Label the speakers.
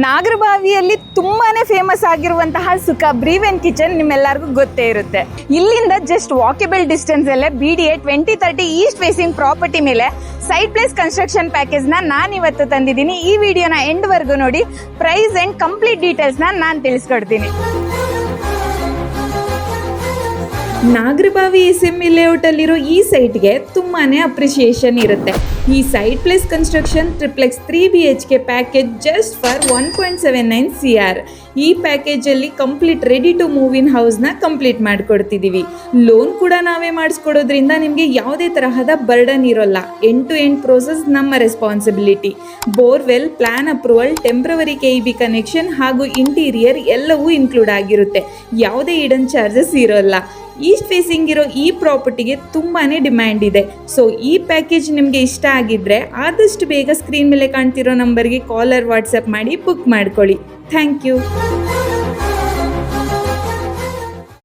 Speaker 1: ನಾಗರಬಾವಿಯಲ್ಲಿ ತುಂಬಾನೇ ಫೇಮಸ್ ಆಗಿರುವಂತಹ ಸುಖ ಬ್ರೀವ್ ಕಿಚನ್ ನಿಮ್ಮೆಲ್ಲರಿಗೂ ಗೊತ್ತೇ ಇರುತ್ತೆ. ಇಲ್ಲಿಂದ ಜಸ್ಟ್ ವಾಕೇಬಲ್ ಡಿಸ್ಟೆನ್ಸ್ ಅಲ್ಲೇ BDA 2030 ಈಸ್ಟ್ ಫೇಸಿಂಗ್ ಪ್ರಾಪರ್ಟಿ ಮೇಲೆ ಸೈಟ್ ಪ್ಲೇಸ್ ಕನ್ಸ್ಟ್ರಕ್ಷನ್ ಪ್ಯಾಕೇಜ್ ನಾನು ಇವತ್ತು ತಂದಿದ್ದೀನಿ. ಈ ವಿಡಿಯೋನ ಎಂಡ್ ವರ್ಗು ನೋಡಿ, ಪ್ರೈಸ್ ಅಂಡ್ ಕಂಪ್ಲೀಟ್ ಡೀಟೇಲ್ಸ್ ನಾನು ತಿಳಿಸ್ಕೊಡ್ತೀನಿ. ನಾಗರಬಾವಿ SME ಲೇಔಟ್ ಅಲ್ಲಿರೋ ಈ ಸೈಟ್ಗೆ ತುಂಬಾನೇ ಅಪ್ರಿಸಿಯೇಷನ್ ಇರುತ್ತೆ. ಈ site place construction triplex 3 BHK package just for 1.79 CR. ಈ ಪ್ಯಾಕೇಜಲ್ಲಿ complete ready to move in ಹೌಸ್ನ ಕಂಪ್ಲೀಟ್ ಮಾಡಿಕೊಡ್ತಿದ್ದೀವಿ. ಲೋನ್ ಕೂಡ ನಾವೇ ಮಾಡಿಸ್ಕೊಡೋದ್ರಿಂದ ನಿಮಗೆ ಯಾವುದೇ ತರಹದ ಬರ್ಡನ್ ಇರೋಲ್ಲ. ಎಂಡ್ ಟು ಎಂಡ್ ಪ್ರೋಸೆಸ್ ನಮ್ಮ responsibility. Borewell, plan approval, temporary KEB connection ಹಾಗೂ ಇಂಟೀರಿಯರ್ ಎಲ್ಲವೂ ಇನ್ಕ್ಲೂಡ್ ಆಗಿರುತ್ತೆ. ಯಾವುದೇ ಹಿಡನ್ ಚಾರ್ಜಸ್ ಇರೋಲ್ಲ. ಈಸ್ಟ್ ಫೇಸಿಂಗ್ ಇರೋ ಈ ಪ್ರಾಪರ್ಟಿಗೆ ತುಂಬಾ ಡಿಮ್ಯಾಂಡ್ ಇದೆ. ಸೊ ಈ ಪ್ಯಾಕೇಜ್ ನಿಮಗೆ ಇಷ್ಟ ಆಗಿದ್ರೆ ಆದಷ್ಟು ಬೇಗ ಸ್ಕ್ರೀನ್ ಮೇಲೆ ಕಾಣ್ತಿರೋ ನಂಬರ್ಗೆ ಕಾಲರ್ ವಾಟ್ಸಪ್ ಮಾಡಿ ಬುಕ್ ಮಾಡ್ಕೊಳ್ಳಿ. Thank you.